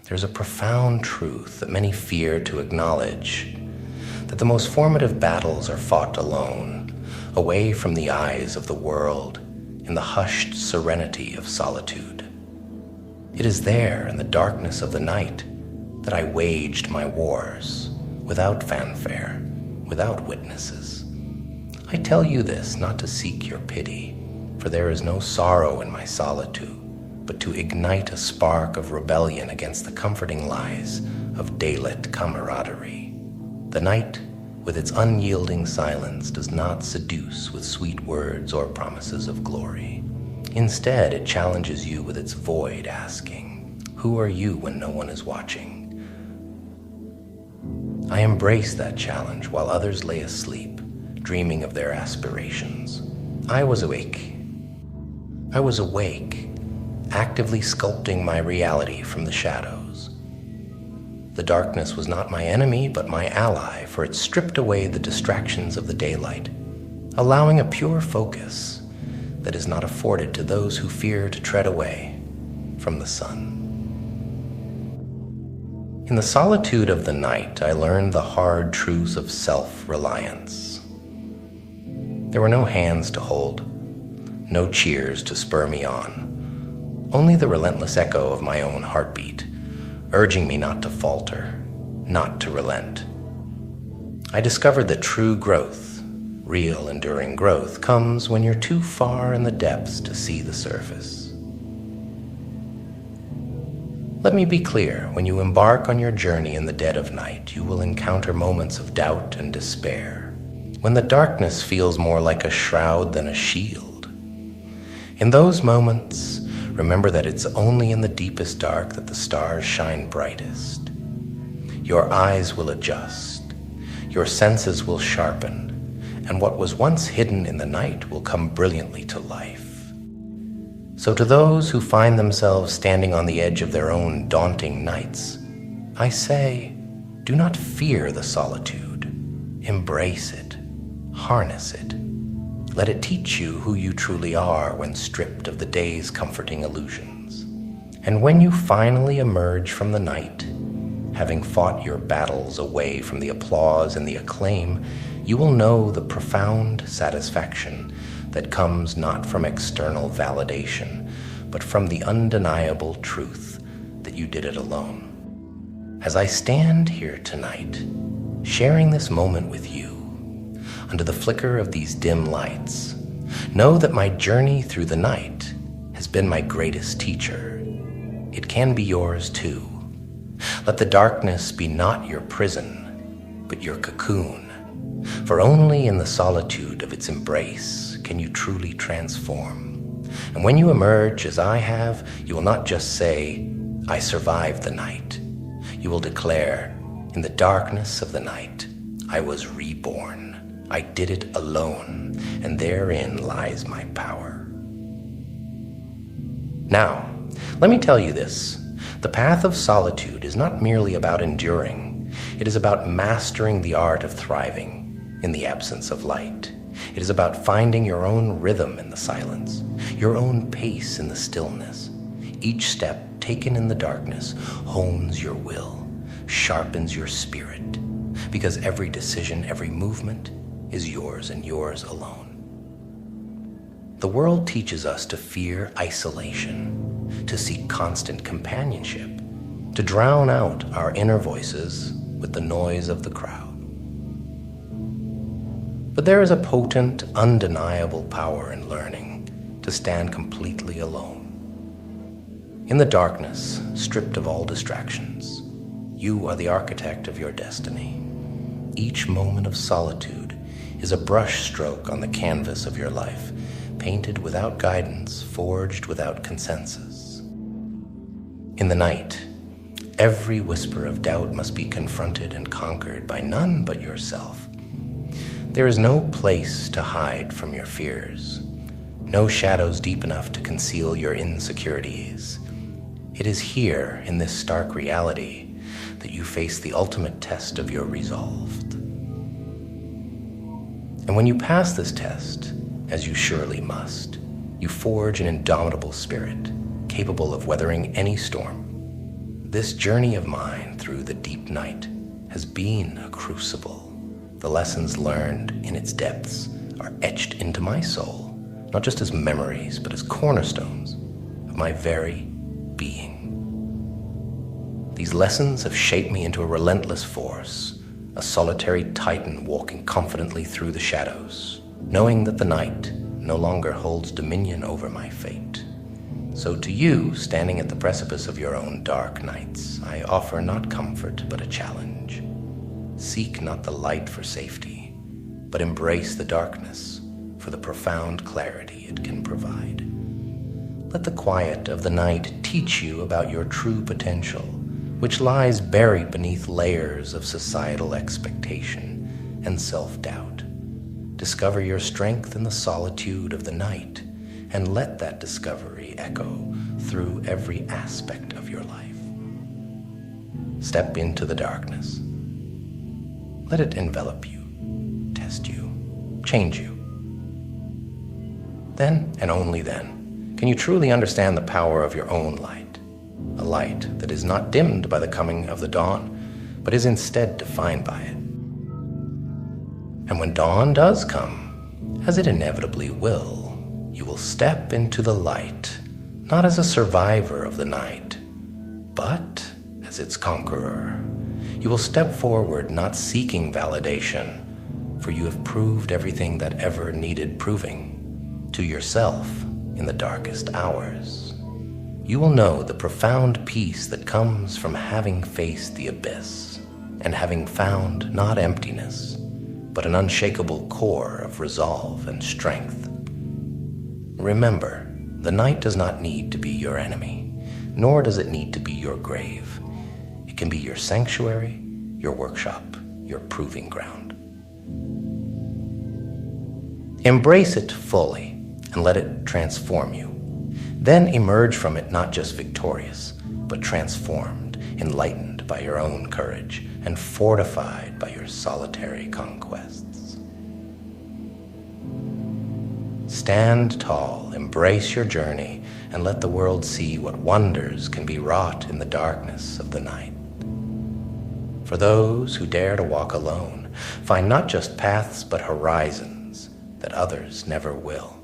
there's a profound truth that many fear to acknowledge, that the most formative battles are fought alone, away from the eyes of the world, in the hushed serenity of solitude. It is there, in the darkness of the night, that I waged my wars, without fanfare, without witnesses. I tell you this not to seek your pity, for there is no sorrow in my solitude, but to ignite a spark of rebellion against the comforting lies of daylit camaraderie. The night, with its unyielding silence, does not seduce with sweet words or promises of glory. Instead, it challenges you with its void, asking, "Who are you when no one is watching?" I embraced that challenge while others lay asleep, dreaming of their aspirations. I was awake, actively sculpting my reality from the shadows. The darkness was not my enemy, but my ally, for it stripped away the distractions of the daylight, allowing a pure focus that is not afforded to those who fear to tread away from the sun. In the solitude of the night, I learned the hard truths of self-reliance. There were no hands to hold, no cheers to spur me on, only the relentless echo of my own heartbeat, urging me not to falter, not to relent. I discovered that true growth, real enduring growth, comes when you're too far in the depths to see the surface. Let me be clear, when you embark on your journey in the dead of night, you will encounter moments of doubt and despair, when the darkness feels more like a shroud than a shield. In those moments, remember that it's only in the deepest dark that the stars shine brightest. Your eyes will adjust, your senses will sharpen, and what was once hidden in the night will come brilliantly to life. So to those who find themselves standing on the edge of their own daunting nights, I say, do not fear the solitude. Embrace it, harness it. Let it teach you who you truly are when stripped of the day's comforting illusions. And when you finally emerge from the night, having fought your battles away from the applause and the acclaim, you will know the profound satisfaction that comes not from external validation, but from the undeniable truth that you did it alone. As I stand here tonight, sharing this moment with you, under the flicker of these dim lights, know that my journey through the night has been my greatest teacher. It can be yours too. Let the darkness be not your prison, but your cocoon. For only in the solitude of its embrace can you truly transform. And when you emerge, as I have, you will not just say, "I survived the night." You will declare, "In the darkness of the night, I was reborn. I did it alone, and therein lies my power." Now, let me tell you this. The path of solitude is not merely about enduring. It is about mastering the art of thriving in the absence of light. It is about finding your own rhythm in the silence, your own pace in the stillness. Each step taken in the darkness hones your will, sharpens your spirit, because every decision, every movement is yours and yours alone. The world teaches us to fear isolation, to seek constant companionship, to drown out our inner voices with the noise of the crowd. But there is a potent, undeniable power in learning to stand completely alone. In the darkness, stripped of all distractions, you are the architect of your destiny. Each moment of solitude is a brush stroke on the canvas of your life, painted without guidance, forged without consensus. In the night, every whisper of doubt must be confronted and conquered by none but yourself. There is no place to hide from your fears, no shadows deep enough to conceal your insecurities. It is here, in this stark reality, that you face the ultimate test of your resolve. And when you pass this test, as you surely must, you forge an indomitable spirit, capable of weathering any storm. This journey of mine through the deep night has been a crucible. The lessons learned in its depths are etched into my soul, not just as memories, but as cornerstones of my very being. These lessons have shaped me into a relentless force, a solitary titan walking confidently through the shadows, knowing that the night no longer holds dominion over my fate. So to you, standing at the precipice of your own dark nights, I offer not comfort, but a challenge. Seek not the light for safety, but embrace the darkness for the profound clarity it can provide. Let the quiet of the night teach you about your true potential, which lies buried beneath layers of societal expectation and self-doubt. Discover your strength in the solitude of the night, and let that discovery echo through every aspect of your life. Step into the darkness. Let it envelop you, test you, change you. Then, and only then, can you truly understand the power of your own light, a light that is not dimmed by the coming of the dawn, but is instead defined by it. And when dawn does come, as it inevitably will, you will step into the light, not as a survivor of the night, but as its conqueror. You will step forward not seeking validation, for you have proved everything that ever needed proving to yourself in the darkest hours. You will know the profound peace that comes from having faced the abyss and having found not emptiness, but an unshakable core of resolve and strength. Remember, the night does not need to be your enemy, nor does it need to be your grave. It can be your sanctuary, your workshop, your proving ground. Embrace it fully and let it transform you. Then emerge from it not just victorious, but transformed, enlightened by your own courage, and fortified by your solitary conquests. Stand tall, embrace your journey, and let the world see what wonders can be wrought in the darkness of the night. For those who dare to walk alone, find not just paths but horizons that others never will.